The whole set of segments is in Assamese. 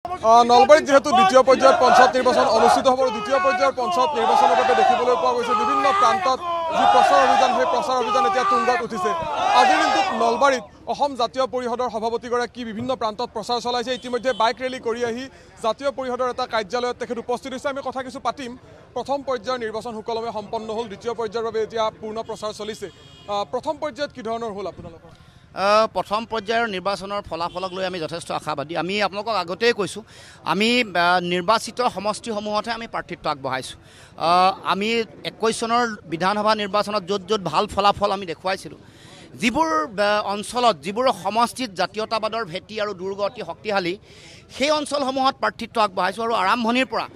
নলবাৰীত যেহেতু দ্বিতীয় পৰ্যায়ত পঞ্চায়ত নিৰ্বাচন অনুষ্ঠিত হ'ব দ্বিতীয় পৰ্যায়ৰ পঞ্চায়ত নিৰ্বাচনৰ বাবে দেখিবলৈ পোৱা গৈছে বিভিন্ন প্ৰান্তত যি প্ৰচাৰ অভিযান সেই প্ৰচাৰ অভিযান এতিয়া তুংগত উঠিছে। আজিৰ দিনটোত নলবাৰীত অসম জাতীয় পৰিষদৰ সভাপতিগৰাকী বিভিন্ন প্ৰান্তত প্ৰচাৰ চলাইছে। ইতিমধ্যে বাইক ৰেলী কৰি আহি জাতীয় পৰিষদৰ এটা কাৰ্যালয়ত তেখেত উপস্থিত হৈছে। আমি কথা কিছু পাতিম। প্ৰথম পৰ্যায়ৰ নিৰ্বাচন সুকলমে সম্পন্ন হ'ল, দ্বিতীয় পৰ্যায়ৰ বাবে এতিয়া পূৰ্ণ প্ৰচাৰ চলিছে। প্ৰথম পৰ্যায়ত কি ধৰণৰ হ'ল আপোনালোকৰ? প্ৰথম পৰ্যায়ৰ নিৰ্বাচনৰ ফলাফলক লৈ আমি যথেষ্ট আশাবাদী। আমি আপোনালোকক আগতেই কৈছোঁ, আমি নিৰ্বাচিত সমষ্টিসমূহতহে আমি প্ৰাৰ্থিত্ব আগবঢ়াইছোঁ। আমি 21 চনৰ বিধানসভা নিৰ্বাচনত য'ত য'ত ভাল ফলাফল আমি দেখুৱাইছিলোঁ, যিবোৰ অঞ্চলত যিবোৰ সমষ্টিত জাতীয়তাবাদৰ ভেটি আৰু দুৰ্গ অতি শক্তিশালী, সেই অঞ্চলসমূহত প্ৰাৰ্থিত্ব আগবঢ়াইছোঁ। আৰু আৰম্ভণিৰ পৰা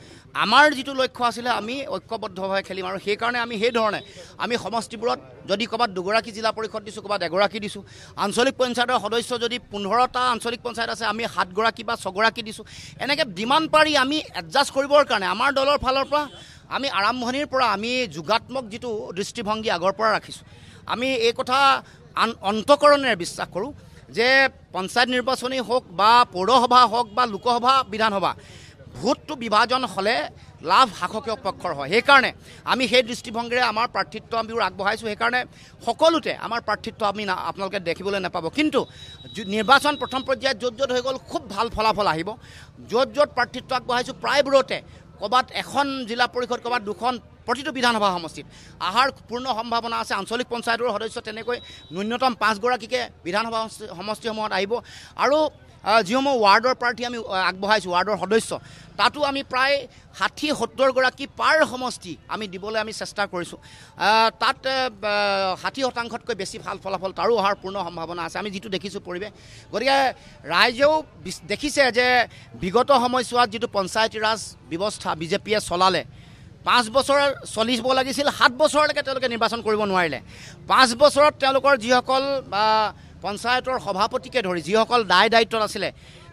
আমাৰ যিটো লক্ষ্য আছিলে, আমি ঐক্যবদ্ধভাৱে খেলিম। আৰু সেইকাৰণে আমি সেইধৰণে আমি সমষ্টিবোৰত যদি ক'ৰবাত 2গৰাকী জিলা পৰিষদ দিছোঁ, ক'ৰবাত 1গৰাকী দিছোঁ। আঞ্চলিক পঞ্চায়তৰ সদস্য যদি 15টা আঞ্চলিক পঞ্চায়ত আছে, আমি 7গৰাকী বা 6গৰাকী দিছোঁ। এনেকৈ যিমান পাৰি আমি এডজাষ্ট কৰিবৰ কাৰণে আমাৰ দলৰ ফালৰ পৰা আমি আৰম্ভণিৰ পৰা আমি যোগাত্মক যিটো দৃষ্টিভংগী আগৰ পৰা ৰাখিছোঁ। আমি এই কথা অন্তঃকৰণেৰে বিশ্বাস কৰোঁ যে পঞ্চায়ত নিৰ্বাচনেই হওক বা পৌৰসভা হওক বা লোকসভা বিধানসভা, ভোটটো বিভাজন হ'লে লাভ শাসকীয় পক্ষৰ হয়। সেইকাৰণে আমি সেই দৃষ্টিভংগীৰে আমাৰ প্ৰাৰ্থিত্ব আমি আগবঢ়াইছোঁ। সেইকাৰণে সকলোতে আমাৰ প্ৰাৰ্থিত্ব আমি আপোনালোকে দেখিবলৈ নাপাব। কিন্তু নিৰ্বাচন প্ৰথম পৰ্যায়ত য'ত য'ত হৈ গ'ল, খুব ভাল ফলাফল আহিব। য'ত য'ত প্ৰাৰ্থিত্ব আগবঢ়াইছোঁ প্ৰায়বোৰতে ক'ৰবাত এখন জিলা পৰিষদ, ক'ৰবাত 2খন, প্ৰতিটো বিধানসভা সমষ্টিত অহাৰ পূৰ্ণ সম্ভাৱনা আছে। আঞ্চলিক পঞ্চায়তৰ সদস্য তেনেকৈ ন্যূনতম 5গৰাকীকে বিধানসভা সমষ্টিসমূহত আহিব। আৰু যিসমূহ ৱাৰ্ডৰ প্ৰাৰ্থী আমি আগবঢ়াইছোঁ, ৱাৰ্ডৰ সদস্য, তাতো আমি প্ৰায় 60-70গৰাকী পাৰ সমষ্টি আমি দিবলৈ আমি চেষ্টা কৰিছোঁ। তাত 60%তকৈ বেছি ভাল ফলাফল তাৰো অহাৰ পূৰ্ণ সম্ভাৱনা আছে, আমি যিটো দেখিছোঁ পৰিৱেশ। গতিকে ৰাইজেও দেখিছে যে বিগত সময়ছোৱাত যিটো পঞ্চায়তী ৰাজ ব্যৱস্থা বিজেপিয়ে চলালে, 5 বছৰ চলিব লাগিছিল, 7 বছৰলৈকে তেওঁলোকে নিৰ্বাচন কৰিব নোৱাৰিলে। 5 বছৰত তেওঁলোকৰ যিসকল পঞ্চায়তৰ সভাপতিকে ধৰি যিসকল দায়িত্বত আছিলে,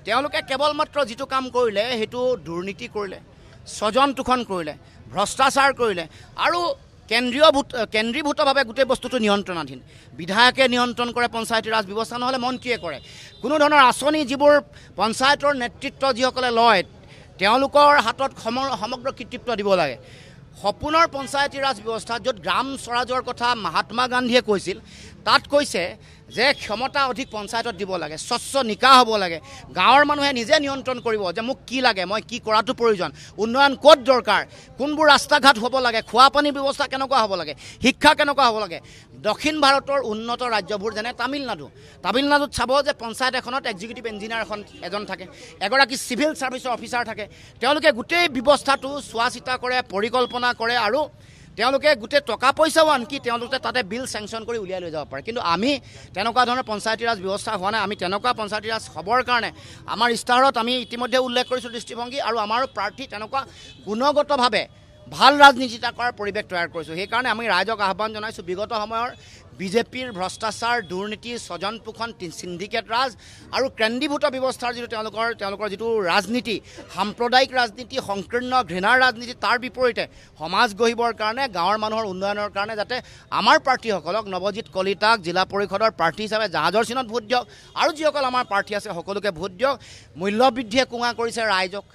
তেওঁলোকে কেৱল মাত্ৰ যিটো কাম কৰিলে সেইটো দুৰ্নীতি কৰিলে, স্বজন তোষণ কৰিলে, ভ্ৰষ্টাচাৰ কৰিলে আৰু কেন্দ্ৰীভূতভাৱে গোটেই বস্তুটো নিয়ন্ত্ৰণাধীন। বিধায়কে নিয়ন্ত্ৰণ কৰে পঞ্চায়তী ৰাজ ব্যৱস্থা, নহ'লে মন্ত্ৰীয়ে কৰে। কোনো ধৰণৰ আঁচনি যিবোৰ পঞ্চায়তৰ নেতৃত্ব যিসকলে লয়, তেওঁলোকৰ হাতত সমগ্ৰ কৃতিত্ব দিব লাগে। সপোনৰ পঞ্চায়তী ৰাজ ব্যৱস্থা, য'ত গ্ৰাম স্বৰাজৰ কথা মহাত্মা গান্ধীয়ে কৈছিল, তাত কৈছে যে ক্ষমতা অধিক পঞ্চায়তত দিব লাগে, স্বচ্ছ নিকা হ'ব লাগে। গাঁৱৰ মানুহে নিজে নিয়ন্ত্ৰণ কৰিব যে মোক কি লাগে, মই কি কৰাটো প্ৰয়োজন, উন্নয়ন ক'ত দৰকাৰ, কোনবোৰ ৰাস্তা ঘাট হ'ব লাগে, খোৱা পানীৰ ব্যৱস্থা কেনেকুৱা হ'ব লাগে, শিক্ষা কেনেকুৱা হ'ব লাগে। দক্ষিণ ভাৰতৰ উন্নত ৰাজ্যবোৰ যেনে তামিলনাডুত চাব যে পঞ্চায়ত এখনত এক্সিকিউটিভ ইঞ্জিনিয়াৰ এজন থাকে, এগৰাকী চিভিল ছাৰ্ভিচৰ অফিচাৰ থাকে। তেওঁলোকে গোটেই ব্যৱস্থাটো চোৱা চিতা কৰে, পৰিকল্পনা কৰে আৰু তেওঁলোকে গোটেই টকা পইচাও আনকি তেওঁলোকে তাতে বিল চেংচন কৰি উলিয়াই লৈ যাব পাৰে। কিন্তু আমি তেনেকুৱা ধৰণৰ পঞ্চায়তী ৰাজ ব্যৱস্থা হোৱা নাই। আমি তেনেকুৱা পঞ্চায়তী ৰাজ হ'বৰ কাৰণে আমাৰ ইস্তাহাৰত আমি ইতিমধ্যে উল্লেখ কৰিছোঁ দৃষ্টিভংগী, আৰু আমাৰো প্ৰাৰ্থী তেনেকুৱা গুণগতভাৱে ভাল ৰাজনীতিতা কৰাৰ পৰিৱেশ তৈয়াৰ কৰিছোঁ। সেইকাৰণে আমি ৰাইজক আহ্বান জনাইছোঁ, বিগত সময়ৰ বিজেপিৰ ভ্ৰষ্টাচাৰ, দুৰ্নীতি, স্বজন পোষণ, চিণ্ডিকেট ৰাজ আৰু কেন্দ্ৰীভূত ব্যৱস্থাৰ যিটো তেওঁলোকৰ যিটো ৰাজনীতি, সাম্প্ৰদায়িক ৰাজনীতি, সংকীৰ্ণ ঘৃণাৰ ৰাজনীতি, তাৰ বিপৰীতে সমাজ গঢ়িবৰ কাৰণে, গাঁৱৰ মানুহৰ উন্নয়নৰ কাৰণে যাতে আমাৰ প্ৰাৰ্থীসকলক, নৱজিৎ কলিতাক জিলা পৰিষদৰ প্ৰাৰ্থী হিচাপে জাহাজৰ চিনত ভোট দিয়ক, আৰু যিসকল আমাৰ প্ৰাৰ্থী আছে সকলোকে ভোট দিয়ক। মূল্যবৃদ্ধিয়ে কোঙা কৰিছে ৰাইজক।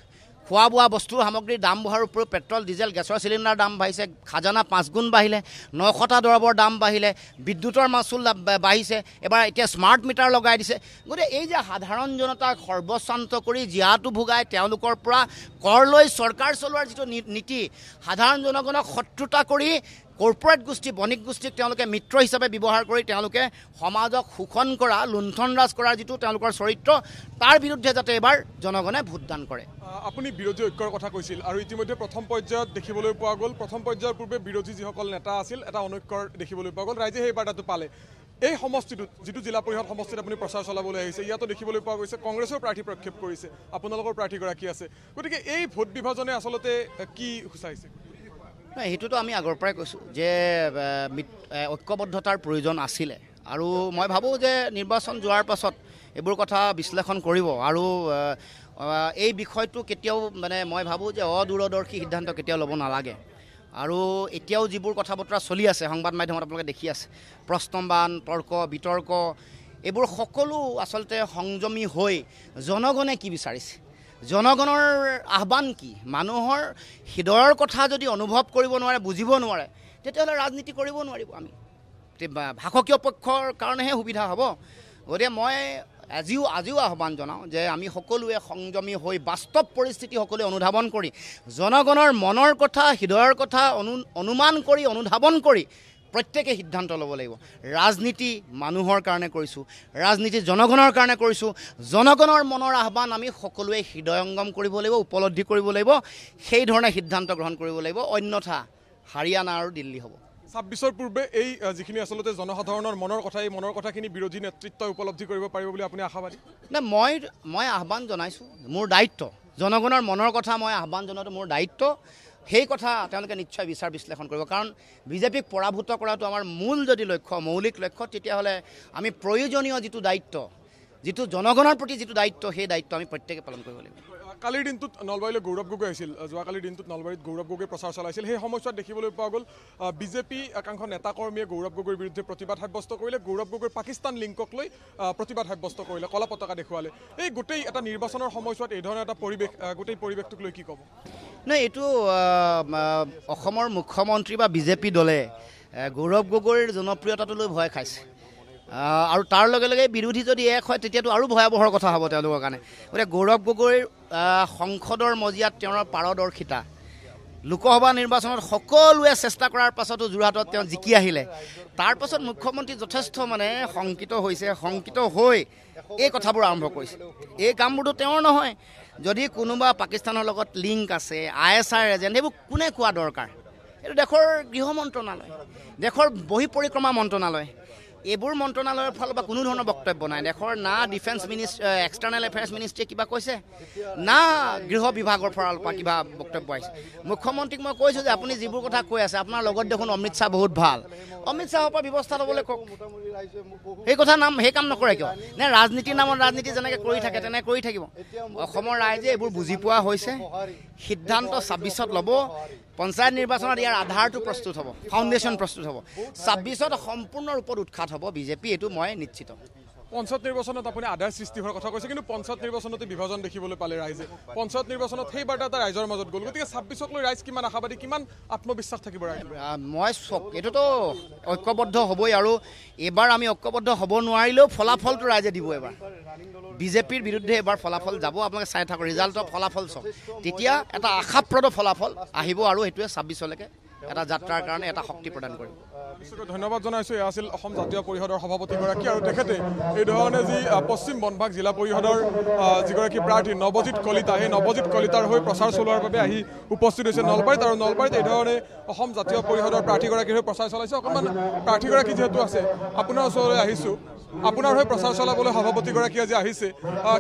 খোৱা বোৱা বস্তুৰ সামগ্ৰীৰ দাম বঢ়াৰ উপৰিও পেট্ৰল, ডিজেল, গেছৰ চিলিণ্ডাৰ দাম বাঢ়িছে, খাজানা 5 গুণ বাঢ়িলে, 900টা দৰৱৰ দাম বাঢ়িলে, বিদ্যুতৰ মাচুল বাঢ়িছে, এতিয়া স্মাৰ্ট মিটাৰ লগাই দিছে। গতিকে এই যে সাধাৰণ জনতাক সৰ্বস্বান্ত কৰি জীয়াটো ভোগাই তেওঁলোকৰ পৰা কৰ লৈ চৰকাৰ চলোৱাৰ যিটো নীতি, সাধাৰণ জনগণক শত্ৰুতা কৰি কৰ্পৰেট গোষ্ঠী, বণিক গোষ্ঠীক তেওঁলোকে মিত্ৰ হিচাপে ব্যৱহাৰ কৰি তেওঁলোকে সমাজক শোষণ কৰা, লুণ্ঠনৰাজ কৰাৰ যিটো তেওঁলোকৰ চৰিত্ৰ, তাৰ বিৰুদ্ধে যাতে এবাৰ জনগণে ভোটদান কৰে। আপুনি বিৰোধী ঐক্যৰ কথা কৈছিল, আৰু ইতিমধ্যে প্ৰথম পৰ্যায়ত দেখিবলৈ পোৱা গ'ল, প্ৰথম পৰ্যায়ৰ পূৰ্বে বিৰোধী যিসকল নেতা আছিল এটা অনৈক্যৰ দেখিবলৈ পোৱা গ'ল। ৰাইজে সেই বাৰ্তাটো পালে। এই সমষ্টিটোত যিটো জিলা পৰিষদ সমষ্টিত আপুনি প্ৰচাৰ চলাবলৈ আহিছে, ইয়াতো দেখিবলৈ পোৱা গৈছে কংগ্ৰেছৰ প্ৰাৰ্থী প্ৰক্ষেপ কৰিছে, আপোনালোকৰ প্ৰাৰ্থীগৰাকী আছে। গতিকে এই ভোট বিভাজনে আচলতে কি সূচাইছে? সেইটোতো আমি আগৰ পৰাই কৈছোঁ যে ঐক্যবদ্ধতাৰ প্ৰয়োজন আছিলে, আৰু মই ভাবোঁ যে নিৰ্বাচন যোৱাৰ পাছত এইবোৰ কথা বিশ্লেষণ কৰিব। আৰু এই বিষয়টো কেতিয়াও মই ভাবোঁ যে অদূৰদৰ্শী সিদ্ধান্ত কেতিয়াও ল'ব নালাগে। আৰু এতিয়াও যিবোৰ কথা বতৰা চলি আছে সংবাদ মাধ্যমত আপোনালোকে দেখি আছে, প্ৰশ্নবান, তৰ্ক বিতৰ্ক, এইবোৰ সকলো আচলতে সংযমী হৈ জনগণে কি বিচাৰিছে, জনগণৰ আহ্বান কি মানুহৰ হৃদয়ৰ কথা যদি অনুভৱ কৰিব নোৱাৰে বুজিব নোৱাৰে তেতিয়াহ'লে ৰাজনীতি কৰিব নোৱাৰিব আমি ভাষকীয় পক্ষৰ কাৰণেহে সুবিধা হ'ব গতিকে মই আজিও আহ্বান জনাওঁ যে আমি সকলোৱে সংযমী হৈ বাস্তৱ পৰিস্থিতি সকলোৱে অনুধাৱন কৰি জনগণৰ মনৰ কথা হৃদয়ৰ কথা অনুমান কৰি অনুধাৱন কৰি প্ৰত্যেকে সিদ্ধান্ত ল'ব লাগিব ৰাজনীতি মানুহৰ কাৰণে কৰিছোঁ ৰাজনীতি জনগণৰ কাৰণে কৰিছোঁ জনগণৰ মনৰ আহ্বান আমি সকলোৱে হৃদয়ংগম কৰিব লাগিব উপলব্ধি কৰিব লাগিব সেই ধৰণে সিদ্ধান্ত গ্ৰহণ কৰিব লাগিব অন্যথা হাৰিয়ানা আৰু দিল্লী হ'ব ২৬ৰ পূৰ্বে এই যিখিনি আচলতে জনসাধাৰণৰ মনৰ কথা এই মনৰ কথাখিনি বিৰোধী নেতৃত্বই উপলব্ধি কৰিব পাৰিব বুলি আপুনি আশাবাদী না মই আহ্বান জনাইছোঁ মোৰ দায়িত্ব জনগণৰ মনৰ কথা মই আহ্বান জনোৱাটো মোৰ দায়িত্ব সেই কথা তেওঁলোকে নিশ্চয় বিচাৰ বিশ্লেষণ কৰিব কাৰণ বিজেপিক পৰাভূত কৰাটো আমাৰ মূল যদি লক্ষ্য মৌলিক লক্ষ্য তেতিয়াহ'লে আমি প্ৰয়োজনীয় যিটো দায়িত্ব যিটো জনগণৰ প্ৰতি যিটো দায়িত্ব সেই দায়িত্ব আমি প্ৰত্যেকে পালন কৰিব লাগিব কালিৰ দিনটোত নলবাৰীলৈ গৌৰৱ গগৈ আহিছিল যোৱাকালিৰ দিনটোত নলবাৰীত গৌৰৱ গগৈ প্ৰচাৰ চলাইছিল সেই সময়ছোৱাত দেখিবলৈ পোৱা গ'ল বিজেপি একাংশ নেতাকৰ্মীয়ে গৌৰৱ গগৈৰ বিৰুদ্ধে প্ৰতিবাদ সাব্যস্ত কৰিলে গৌৰৱ গগৈৰ পাকিস্তান লিংকক লৈ প্ৰতিবাদ সাব্যস্ত কৰিলে কলা পতাকা দেখুৱালে এই গোটেই এটা নিৰ্বাচনৰ সময়ছোৱাত এই ধৰণৰ এটা পৰিৱেশ গোটেই পৰিৱেশটোক লৈ কি ক'ব নাই এইটো অসমৰ মুখ্যমন্ত্ৰী বা বিজেপি দলে গৌৰৱ গগৈৰ জনপ্ৰিয়তাটো লৈ ভয় খাইছে আৰু তাৰ লগে লগে বিৰোধী যদি এক হয় তেতিয়াতো আৰু ভয়াৱহৰ কথা হ'ব তেওঁলোকৰ কাৰণে গতিকে গৌৰৱ গগৈৰ সংসদৰ মজিয়াত তেওঁৰ পাৰদৰ্শিতা লোকসভা নিৰ্বাচনত সকলোৱে চেষ্টা কৰাৰ পাছতো যোৰহাটত তেওঁ জিকি আহিলে তাৰ পাছত মুখ্যমন্ত্ৰী যথেষ্ট মানে শংকিত হৈ এই কথাবোৰ আৰম্ভ কৰিছে এই কামবোৰতো তেওঁৰ নহয় যদি কোনোবা পাকিস্তানৰ লগত লিংক আছে ISR এজেণ্ট সেইবোৰ কোনে কোৱা দৰকাৰ এইটো দেশৰ গৃহ মন্ত্ৰণালয় দেশৰ বহি পৰিক্ৰমা মন্ত্ৰণালয় এইবোৰ মন্ত্ৰণালয়ৰ ফালৰ পৰা কোনো ধৰণৰ বক্তব্য নাই দেশৰ না ডিফেন্স এক্সটাৰ্নেল এফেয়াৰ্ছ মিনিষ্ট্ৰীয়ে কিবা কৈছে না গৃহ বিভাগৰ ফালৰ পৰা কিবা বক্তব্য আহিছে মুখ্যমন্ত্ৰীক মই কৈছোঁ যে আপুনি যিবোৰ কথা কৈ আছে আপোনাৰ লগত দেখোন অমিত শ্বাহ বহুত ভাল অমিত শ্বাহৰ পৰা ব্যৱস্থা ল'বলৈ কওক সেই কাম নকৰে কিয় নে ৰাজনীতিৰ নামত ৰাজনীতি যেনেকৈ কৰি থাকে তেনেকৈ কৰি থাকিব অসমৰ ৰাইজে এইবোৰ বুজি পোৱা হৈছে সিদ্ধান্ত ২৬ত ল'ব পঞ্চায়ত নিৰ্বাচনত ইয়াৰ আধাৰটো প্ৰস্তুত হ'ব ফাউণ্ডেশ্যন প্ৰস্তুত হ'ব ২৬ত সম্পূৰ্ণ ৰূপত উৎখাত হ'ব বিজেপি এইটো মই নিশ্চিত পঞ্চায়ত নিৰ্বাচনত আপুনি আধাৰ সৃষ্টি হোৱাৰ কথা কৈছে কিন্তু পঞ্চায়ত নিৰ্বাচনতে বিভাজন দেখিবলৈ পালে ৰাইজে পঞ্চায়ত নিৰ্বাচনত সেই বাৰ্তা এটা ৰাইজৰ মাজত গ'ল গতিকে ২৬ক লৈ ৰাইজ কিমান আশাবাদী কিমান আত্মবিশ্বাস থাকিব ৰাইজৰ মই এইটোতো ঐক্যবদ্ধ হ'বই আৰু এইবাৰ আমি ঐক্যবদ্ধ হ'ব নোৱাৰিলেও ফলাফলটো ৰাইজে দিব এবাৰ বিজেপিৰ বিৰুদ্ধে এবাৰ ফলাফল যাব আপোনালোকে চাই থাকক ৰিজাল্টৰ ফলাফল চাওক তেতিয়া এটা আশাপ্ৰদ ফলাফল আহিব আৰু সেইটোৱে ২৬লৈকে এটা যাত্ৰাৰ কাৰণে এটা শক্তি প্ৰদান কৰিব ধন্যবাদ জনাইছোঁ এয়া আছিল অসম জাতীয় পৰিষদৰ সভাপতিগৰাকী আৰু তেখেতে এই ধৰণে যি পশ্চিম বনভাগ জিলা পৰিষদৰ যিগৰাকী প্ৰাৰ্থী নৱজিৎ কলিতা সেই নৱজিৎ কলিতাৰ হৈ প্ৰচাৰ চলোৱাৰ বাবে আহি উপস্থিত হৈছে নলবাৰীত আৰু নলবাৰীত এই ধৰণে অসম জাতীয় পৰিষদৰ প্ৰাৰ্থীগৰাকীৰ হৈ প্ৰচাৰ চলাইছে অকণমান প্ৰাৰ্থীগৰাকী যিহেতু আছে আপোনাৰ ওচৰলৈ আহিছোঁ আপোনাৰ হৈ প্ৰচাৰ চলাবলৈ সভাপতিগৰাকী আজি আহিছে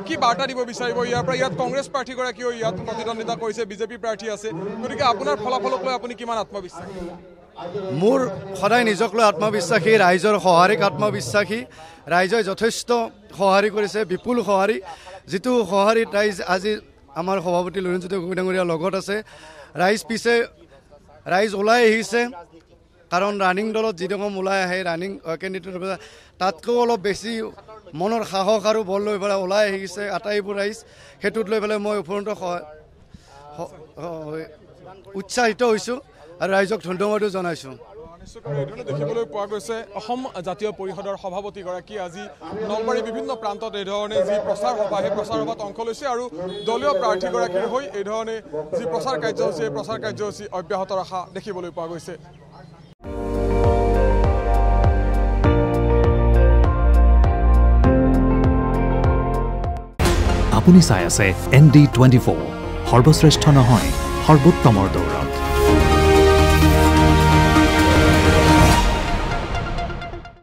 কি বাৰ্তা দিব বিচাৰিব ইয়াৰ পৰা ইয়াত কংগ্ৰেছ প্ৰাৰ্থীগৰাকীও ইয়াত প্ৰতিদ্বন্দ্বিতা কৰিছে বিজেপি প্ৰাৰ্থী আছে গতিকে আপোনাৰ ফলাফলক লৈ আপুনি কিমান আত্মবিশ্বাসী মোৰ সদায় নিজক লৈ আত্মবিশ্বাসী ৰাইজৰ সঁহাৰিক আত্মবিশ্বাসী ৰাইজে যথেষ্ট সঁহাৰি কৰিছে বিপুল সঁহাৰি যিটো সঁহাৰিত ৰাইজ আজি আমাৰ সভাপতি লুৰিণজ্যোতি গগৈ ডাঙৰীয়াৰ লগত আছে ৰাইজ ওলাই আহিছে কাৰণ ৰানিং দলত যিৰকম ওলাই আহে ৰানিং কেণ্ডিডেট তাতকৈও অলপ বেছি মনৰ সাহস আৰু বল লৈ পেলাই ওলাই আহিছে আটাইবোৰ ৰাইজ সেইটোত লৈ পেলাই মই উপৰন্ত উৎসাহিত হৈছোঁ আৰু ৰাইজক ধন্যবাদো জনাইছোঁ দেখিবলৈ পোৱা গৈছে অসম জাতীয় পৰিষদৰ সভাপতিগৰাকী আজি নলবাৰীৰ বিভিন্ন প্ৰান্তত এই ধৰণে যি প্ৰচাৰ সভা সেই প্ৰচাৰ সভাত অংশ লৈছে আৰু দলীয় প্ৰাৰ্থীগৰাকীৰ হৈ এই ধৰণে যি প্ৰচাৰ কাৰ্যসূচী এই প্ৰচাৰ কাৰ্যসূচী অব্যাহত ৰখা দেখিবলৈ পোৱা গৈছে আপুনি চাই আছে ND24 সৰ্বশ্ৰেষ্ঠ নহয় সৰ্বোত্তমৰ দৌৰ